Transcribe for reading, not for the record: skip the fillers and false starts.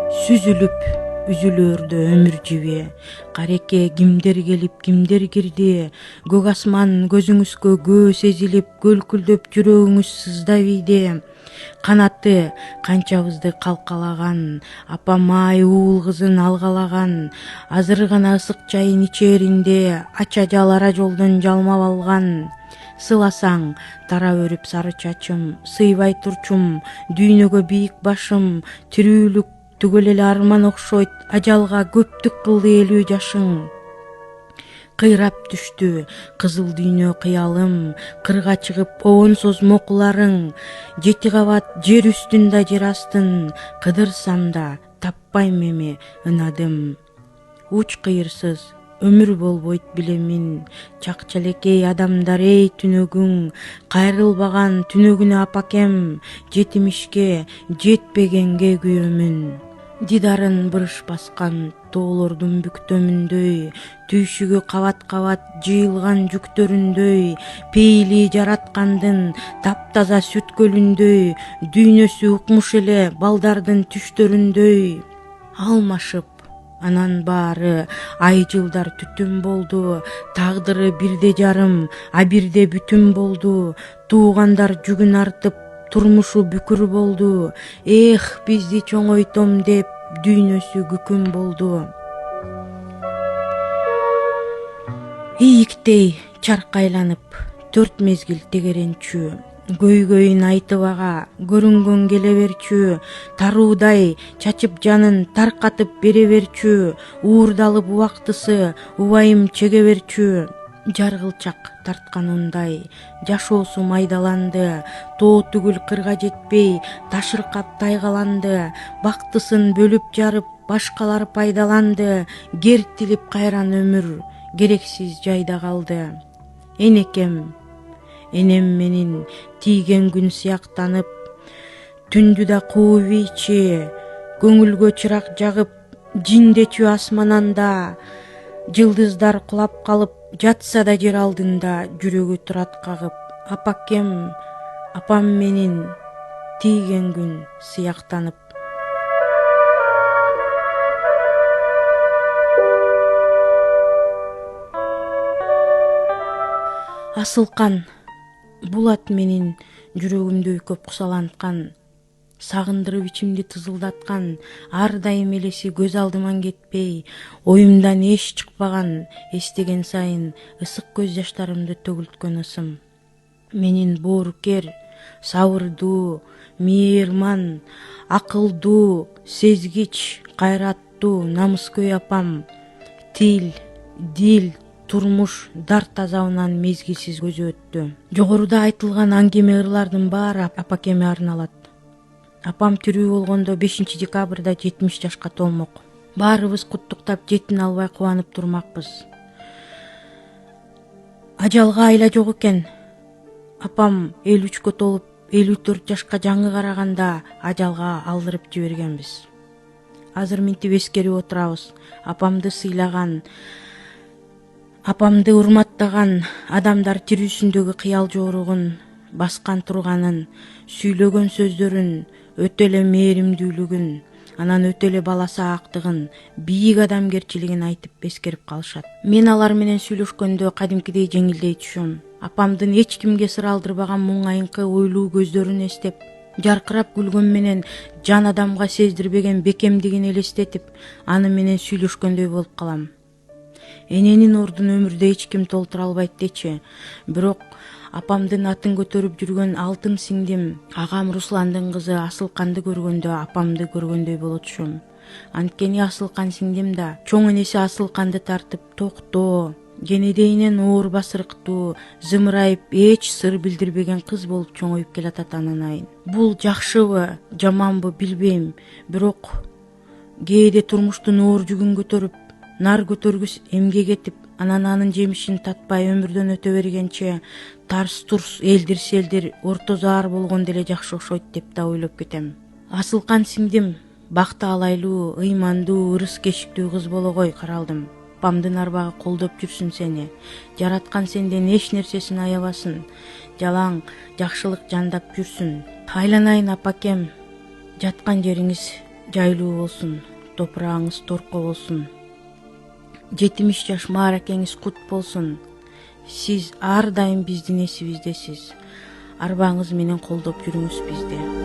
Сүзүлүп үзүлөрдө өмүр жиби, кареке кимдер келип кимдер кирди, көк асман көзүңүзгө көө сезилип, көлкүлдөп жүрөгүңүз сыздап ийди. Канаты канчабызды калкалаган, апам ай уул кызын алгалаган, азыр гана ысык чайын ичээринде ача жал ара жолдон жалмап алган. Сыласаң тарап өрүп сары чачым, сыйбай турчум дүйнөгө бийик башым, тирүүлүк түгөл эле арман окшойт, ажалга көптүк кылды элүү жашың. Кыйрап түштү кызыл дүйнө кыялым, кырга чыгып обонсоз мокуларың, жети кабат жер үстүн да жер астын, кыдырсам да таппайм эми ынадым. Уч кыйырсыз өмүр болбойт билемин, чакчалекей адамдар эй түнөгүң, кайрылбаган түнөгүнө апакем, жетимишке жетпегенге күйөмүн. Дидарын бырыш баскан тоолордун бүктөмүндөй, түйшүгү кабат жыйылган жүктөрүндөй, пейили жараткандын таптаза сүт көлүндөй, дүйнөсү укмуш эле балдардын түштөрүндөй. Алмашып анан баары ай жылдар түтүн болду, тагдыры бирде жарым, а бирде бүтүн болду, туугандар жүгүн артып, турмушу бүкүр болду. Эх, бизди чоңойтом деп дүйнөсү күкүм болду. Ийиктей чаркайланып төрт мезгил тегеренчү, көйгөйүн айтып ага көрүнгөн келе берчү, таруудай чачып жанын таркатып бере берчү, уурдалып убактысы убайым чеге берчү. Жаргылчак тарткан ундай жашоосу майдаланды, тоо түгүл кырга жетпей ташыркап тайгаланды, бактысын бөлүп жарып башкалар пайдаланды, кертилип кайран өмүр керексиз жайда калды. Энекем, энем менин тийген күн сыяктанып, түндү да кууп ийчи, көңүлгө чырак жагып жиндечү асмананда, жылдыздар кулап калып жатса да жер алдында жүрөгү турат кагып. Апакем, апам менин тийген күн сыяктанып. Асылкан булат менин жүрөгүмдү көп кусаланткан, сагындырып ичимди тызылдаткан, ар дайым элеси көз алдыман кетпей, оюмдан эч чыкпаган, эстеген сайын ысык көз жаштарымды төгүлткөн ысым. Менин боорукер, сабырдуу, мейирман, акылдуу, сезгич, кайраттуу, намыскөй апам, тил, дил, турмуш дарт азабынан мезгилсиз көзү өттү. Жогоруда айтылган аңгеме ырлардын баары апакеме арналат. Апам тирүү болгондо 5 декабрда 70 жашка толмок. Баарыбыз куттуктап жетине албай кубанып турмакпыз. Ажалга айла жок экен. Апам 53кө толуп 54 жашка жаңы караганда ажалга алдырып жибергенбиз. Азыр минтип эскерип отурабыз. Апамды сыйлаган, апамды урматтаган адамдар тирүүсүндөгү кыял жооругун, баскан турганын, сүйлөгөн сөздөрүн, өтө эле мээримдүүлүгүн, анан өтө эле баласа актыгын, бийик адамгерчилигин айтып эскерип калышат. Мен алар менен сүйлөшкөндө кадимкидей жеңилдей түшөм. Апамдын эч кимге сыр алдырбаган муңайыңкы ойлуу көздөрүн эстеп, жаркырап күлгөн менен жан адамга сездирбеген бекемдигин элестетип, аны менен сүйлөшкөндөй болуп калам. Эненин ордун өмүрдө эч ким толтура албайт дечи, бирок апамдын атын көтөрүп жүргөн алтын сиңдим, агам Русландын кызы Асылканды көргөндө апамды көргөндөй боло түшөм. Анткени Асылкан сиңдим да чоң энеси Асылканды тартып токтоо, кенедейинен оор басырыктуу, зымырайып эч сыр билдирбеген кыз болуп чоңоюп келатат анын айын. Бул жакшыбы, жаманбы билбейм, бирок кээде турмуштун оор жүгүн көтөрүп, нар көтөргүс эмгек этип, анан анын жемишин татпай өмүрдөн өтө бергенче тарс турс элдир-селдир орто заар болгондо эле жакшы окшойт деп да ойлоп кетем. Асылкан сиңдим бакты алайлуу, ыймандуу, ырыс кешиктүү кыз болгой каралдым. Апамдын арбагы колдоп жүрсүн сени, жараткан сенден эч нерсесин аябасын, жалаң жакшылык жандап жүрсүн. Айланайын апакем, жаткан жериңиз жайлуу болсун, топурагыңыз торко болсун, 70 жаш мааракеңиз кут болсун. Сиз ар дайым биздин эсибиздесиз. Арбаңыз менен колдоп жүрүңүз бизди.